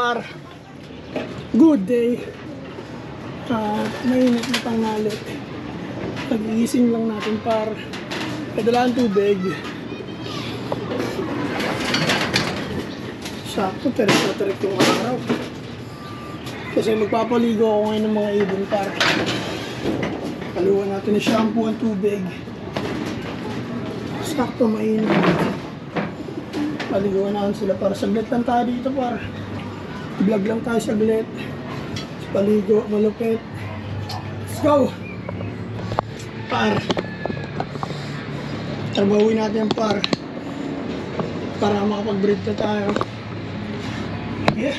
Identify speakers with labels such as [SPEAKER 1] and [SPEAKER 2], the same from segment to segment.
[SPEAKER 1] par? Good day. Mainit na tanghali. Nag-iising lang natin par. Kadalaan tubig. Sakto, terik yung araw. Kasi magpapaligo ako ngayon ng mga ibon par. Kaluan natin ng shampoo ang tubig. Sakto, mainit. Paliguan natin sila para saglit lang tayo dito par. Vlog lang tayo saglit. Paligo, malupit. Let's go! Par. Trabawin natin par. Para makapag-breed na tayo. Yeah.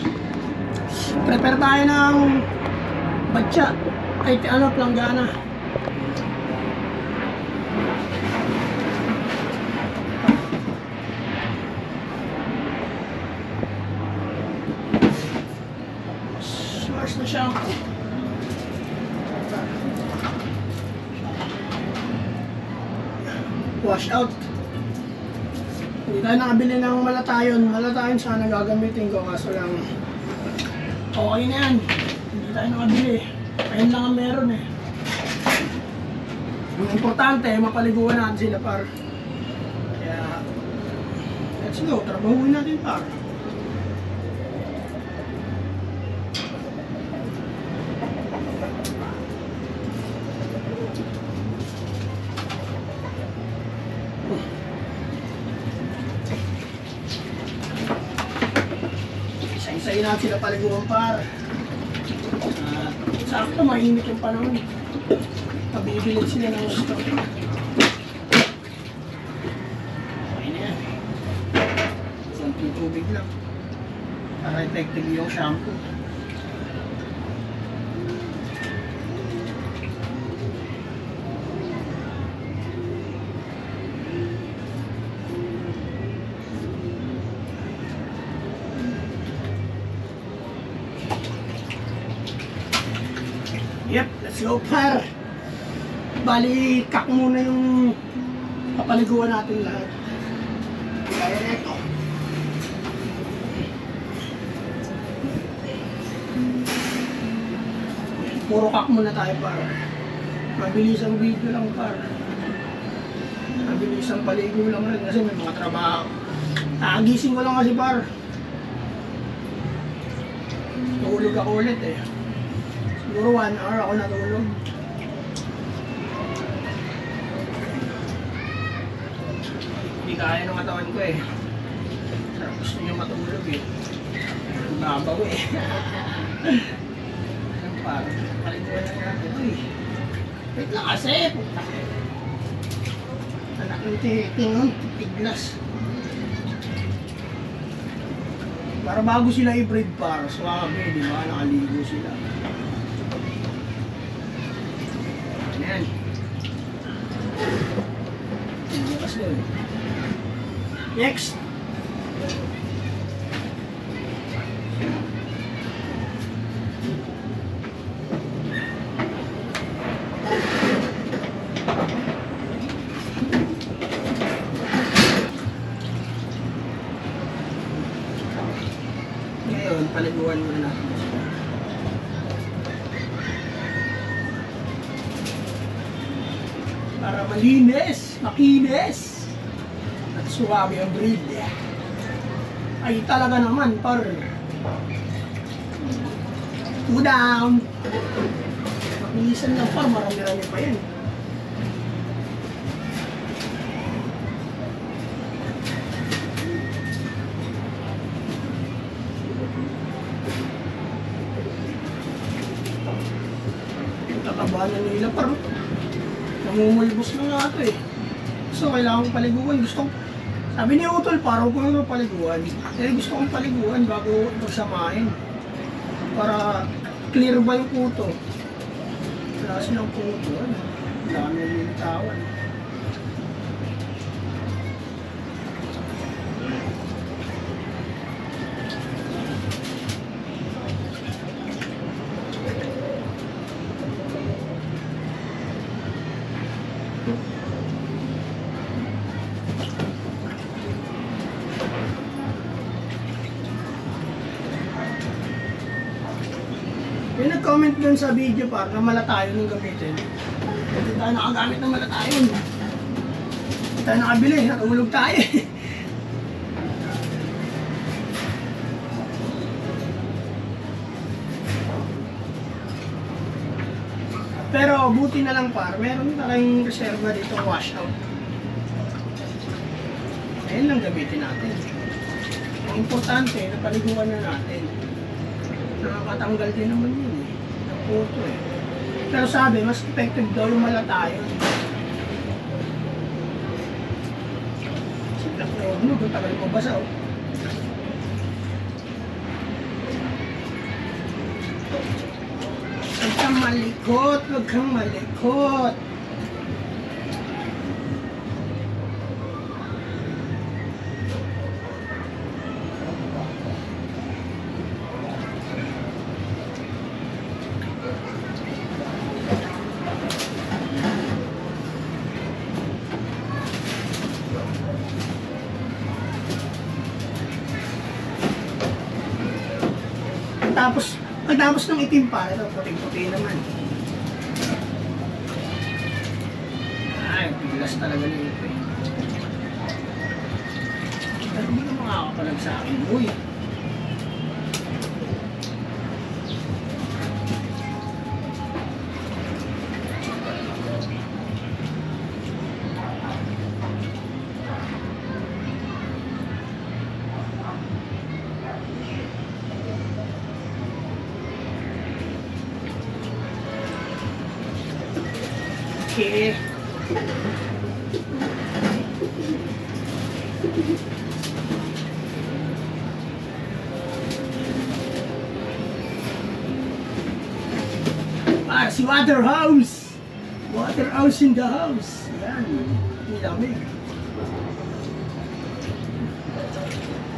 [SPEAKER 1] Prepare tayo ng batya. Ay, planggana. Wash na shampoo. Wash out. Hindi tayo nakabili ng malatayon. Malatayon sana gagamitin ko, kaso lang okay na yan. Hindi tayo nakabili. Ayun lang ang meron eh. Ang importante, mapaliguan natin sila par. Kaya let's go, trabahuin natin par. Isa-isayin natin sila paliguan par. Sakto, mainit yung panahon. Pabibilid sila ng gusto. Okay na yan. Kunting tubig lang. Para effective yung shampoo. Yep, let's go par. Bali, kak muna yung papaliguan natin lahat. Kaya neto. Puro kak muna tayo par. Mabilis ang video lang par. Mabilis ang paligo lang rin kasi may mga trabaho. Gising ko lang kasi par. Tulog ako ulit eh. Siguro 1 hour ako natulog. Hindi kaya ng katawan ko eh. Sarap gusto niyo matulog eh. Babaw eh. Anong parang paliguan lang natin ito eh. Wait lang kasi. Anak ng titing, tiglas. Para bago sila i-breed par, swabe, di ba? Nakaligo sila. Ayan. Next. Ngayon, paliguan mo na. Para malinis, makinis, at suwabe ang breed. Ay talaga naman par. 2 down. Makinisan lang par, marami-rami pa yan. Tatabahan na nila par. Namumulbos na nga ito eh. So kailangan kong paliguan. Sabi ni Utol, parang ko yung paliguan. Kaya gusto kong paliguan bago magsamahin. Para clear ba yung kuto. Wala silang kuto. Dami yung tawan. nag-comment dun sa video par na malatayon yung gamitin. Hindi tayo nakagamit ng malatayon. Hindi tayo nakabili, natulog tayo. Pero buti na lang par, meron tayong reserva dito washout. Ayun lang gamitin natin. Ang importante, napaliguan na natin. Nakakatanggal din naman yun eh. Ng puto eh. Pero sabi, mas effective daw yung malatayon. Siplak na huwag mo, kung tagal mo basa oh. Huwag kang malikot, huwag kang malikot. Pagtapos ng itim pa, ito puti-puti naman. Ay, pilas talaga nito eh. Pero hindi ka makakapalag sa akin, uy. Okay. Si Waterhouse! Waterhouse in the house! Yan. Nilamig.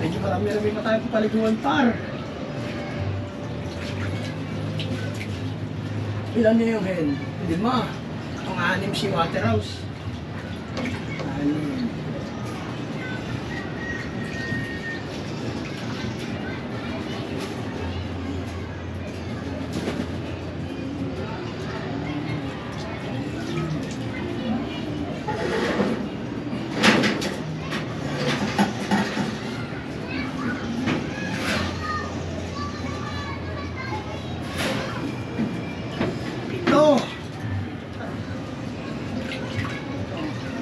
[SPEAKER 1] Medyo marami-rami pa tayo papaliguan par. Ilan niya yung hen? 5. Ang 6 si Waterhouse. 6.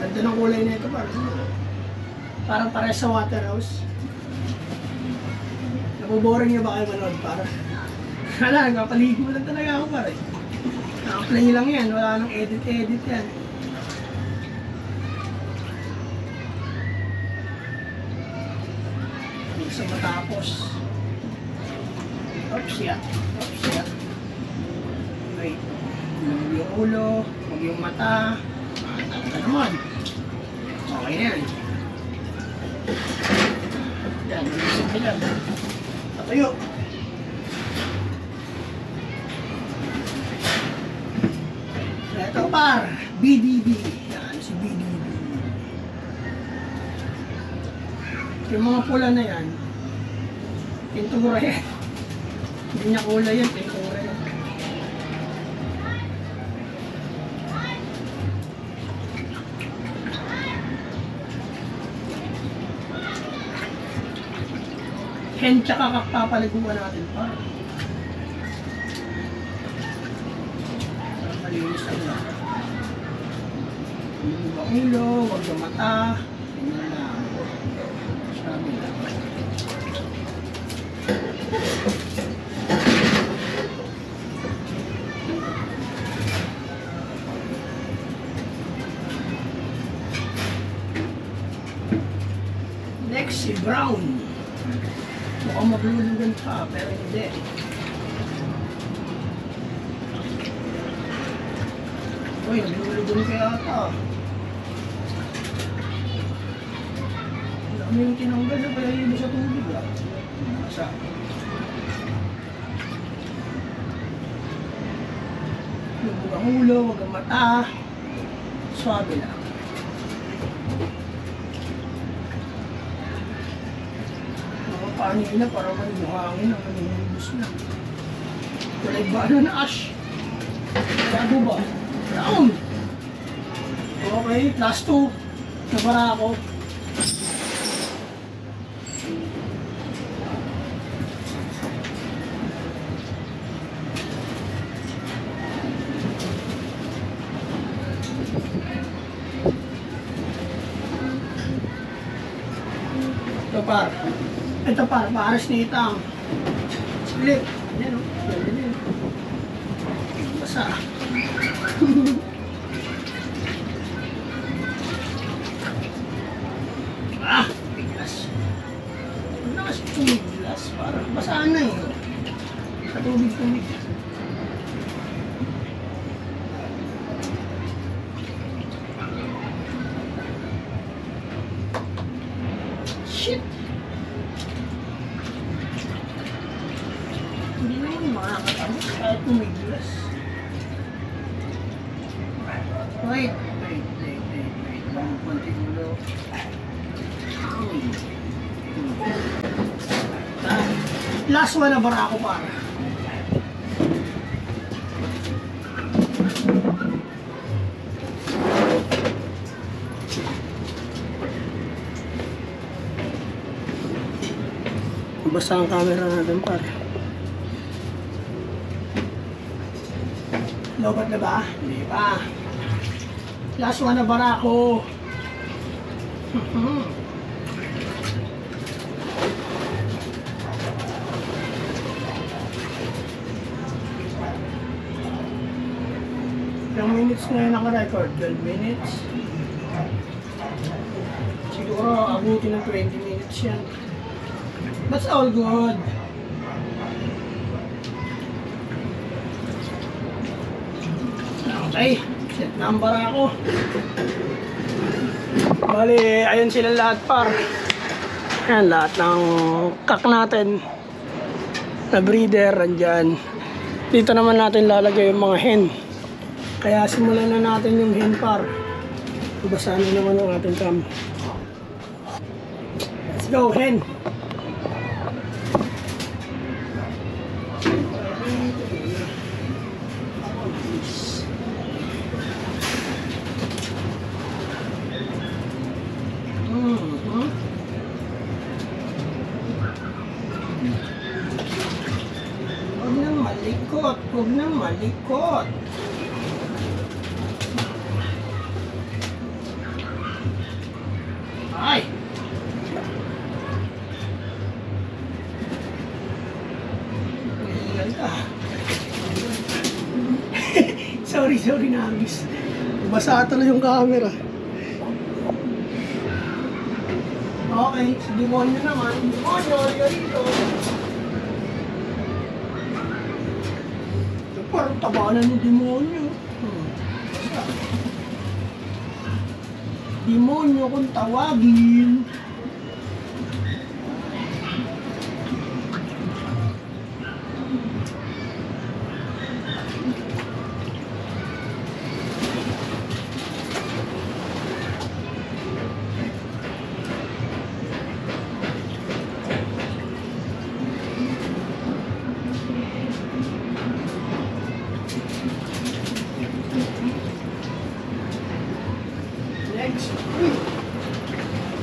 [SPEAKER 1] Ganda ng kulay na ito parang pares sa Waterhouse. Naboboring niyo ba kayo manood para? Wala, nagpapaligo lang talaga ako pare. Naka-play lang yan, wala nang edit yan. Hindi sa matapos. Oops, yeah. Wait. Huwag yung ulo, huwag yung mata. Ito naman. Okay na yan. Yan, nagisip ka dyan. Patayo. Ito par, BDB. Yan, si BDB. Yung mga pula na yan, pintura yan. Hindi niya kulay yan, pintura yan. Hen tsaka kakapaliguan natin pa. Malinis lang lang. Huwag ang ulo, huwag ang mata. Ganyan lang. Sabi lang. Next si Brown. Mukhang maglulugan pa, pero hindi. Uy, naglulugan kaya ata. Dami yung tinanggal na kaya yun sa tubig ah. Masa. Huwag ang ulo, huwag ang mata. Swabe lang. Kanina para may buhangin ang nanihibos na. Kulay ba ano na ash? Bago ba? Brown. Okay, plus 2. Nabara ako. Ito par, pares ni Itang. Split. Yan o. Yan. Basa. Biglas. Ano na kasi tumiglas? Parang basaan na eh. Sa tubig. Shit. Hindi naman makakatapos kahit tumiglas. Wait. Konti ulo. Last one na bara ako para. Basta ang camera natin pare. Lobat na ba? Hindi pa. Last one na bara ako. Ilang minutes na yun naka-record? 12 minutes. Siguro abutin ng 20 minutes yan. That's all good. Okay, set number ako. Bali, ayun sila lahat par. Ayan, lahat ng kak natin na breeder, andyan. Dito naman natin lalagay yung mga hen. Kaya simulan na natin yung hen par. Basahan na naman ang ating cam. Let's go, hen! Huwag nang malikot. Ay! Nahihilan ka. sorry na agis. Basa tuloy yung camera. Okay, si demonyo naman. Demonyo, rito. Parang tabanan ng demonyo. Demonyo kung tawagin.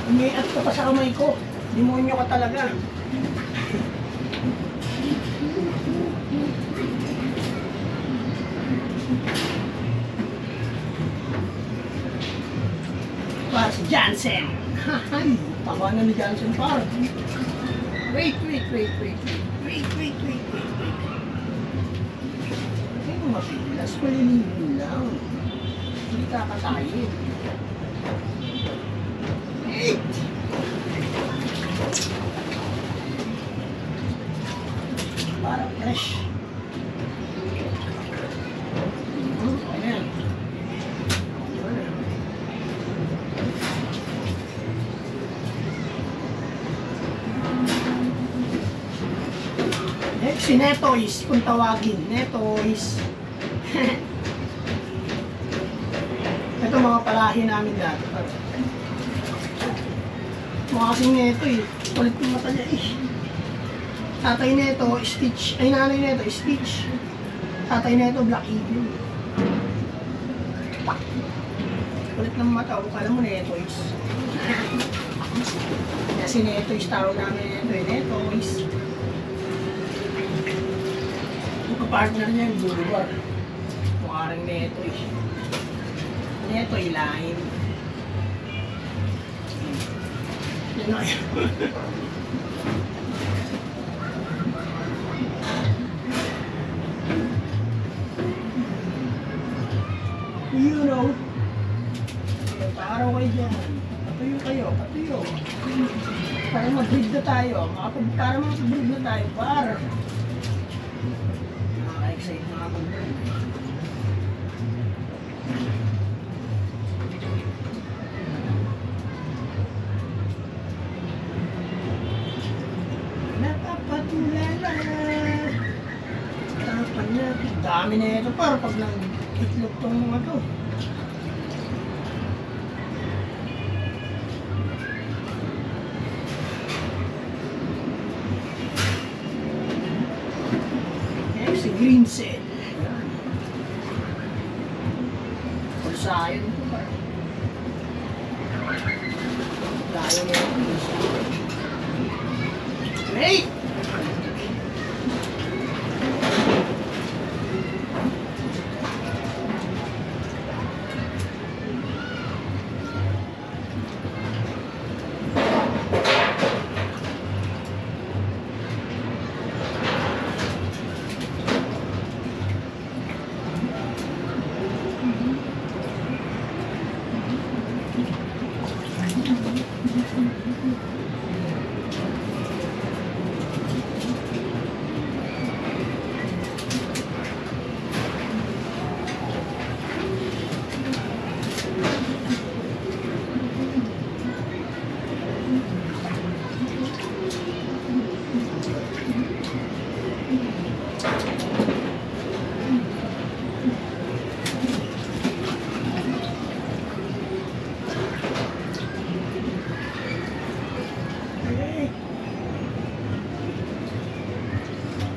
[SPEAKER 1] Umiat ka pa sa kamay ko. Demonyo ka talaga. Para si Jansen. Tawa na ni Jansen par. Wait. Hindi mo mapilas. Malilingin lang. Hindi kakatayin. Para fresh. Ayan. Next, si Netoys, kung tawagin. Netoys. Ito mga palahi namin dati. Mukha kasing neto eh. Kulit yung mata niya eh. Tatay nito, Stitch. Ay, nanay nito, Stitch. Tatay nito, Black Eagle. Kulit ng mata, kala mo Netoys. Kasi Netoys, tawag namin Netoys. Yung kapartner niya yung Boulevard. Mukha rin Netoys. Netoy line. Yun na yun. You know, araw kayo dyan. Patuyo kayo, patuyo. Para mag-breed na tayo. Para mag-breed na tayo. Para nakaka-excite mga pag-breed. Napapatulala. Tapan na. Dami na ito para pag nang-itlog tong mga to. Green cell. Pulsayon ito ba? Layo niya yung pulsayon. Hey!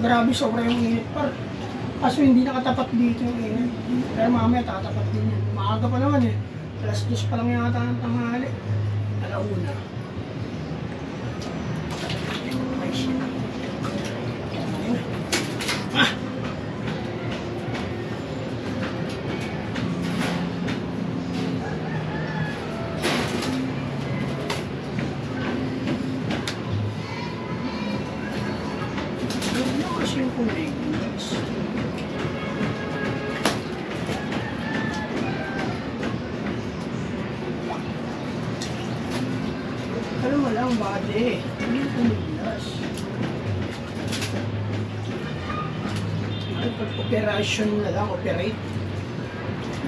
[SPEAKER 1] Grabe, sobra yung init par. Kaso hindi nakatapat dito yung init. Pero mamaya tatapat din yan. Maaga pa naman eh. Alas 2 pa lang yata ng tanghali. Alauna. Ay, shit. Ah! Yung kulay guys. Ano mo lang body? Ano yung kumilas? Operation na lang, operate.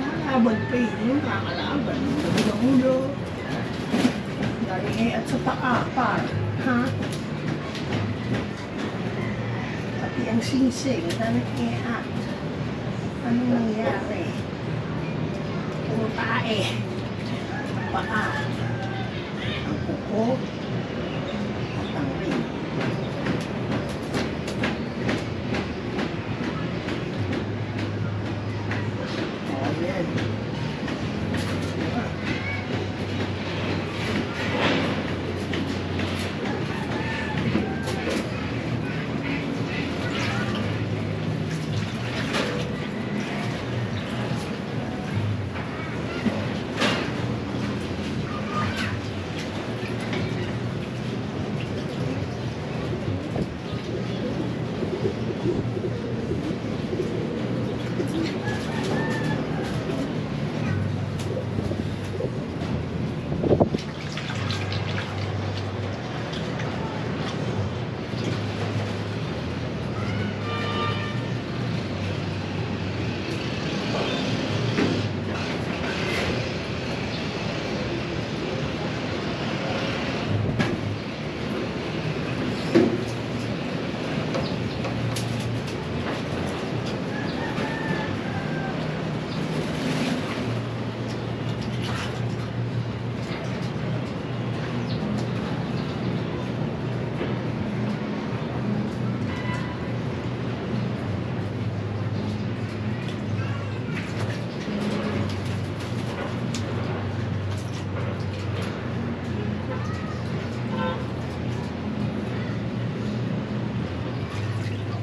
[SPEAKER 1] Nakalaban pa eh. Yung nakalaban. Sa ulo. Dahil at sa paa par. Ha? Ang singsing, dami e-at. Anong nangyari? Puro tae. Ang paa. Ang kuko. At ang ring. Oh, yan.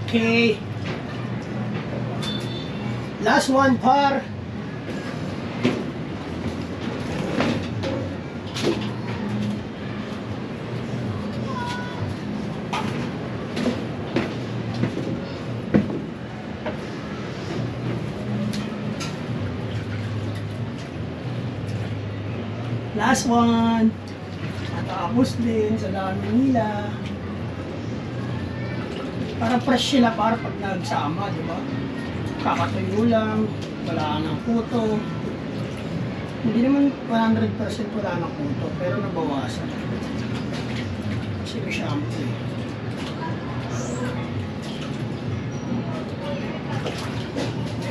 [SPEAKER 1] Okay. Last one, par. Last one. Natapos din sa dami nila. Para fresh sila para pag nagsama, di ba? Kakatuyo lang, wala nang kuto. Hindi naman 100% wala nang kuto, pero nabawasan. Kasi may shampoo eh.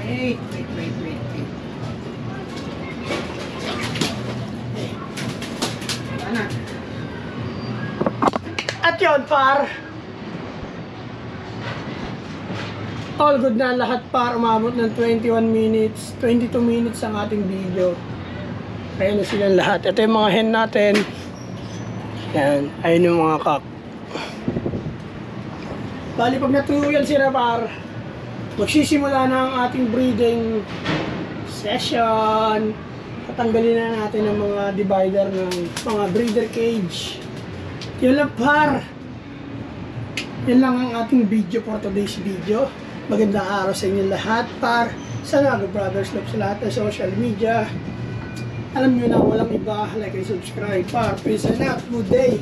[SPEAKER 1] Wait. Ano? At yun, par. All good na lahat, par. Umabot ng 21 minutes, 22 minutes ang ating video. Ayan na silang lahat. Ito yung mga hen natin. Yan. Ayun yung mga kak. Bali, pag natuyo yan sila, par, magsisimula na ang ating breeding session. Tatanggalin na natin ang mga divider ng mga breeder cage. Yun lang, par. Yan lang ang ating video for today's video. Magandang araw sa inyo lahat, par. Sana Good Brothers Love sa lahat ng social media. Alam nyo na, walang iba. Like and subscribe, par. Peace and out. Good day.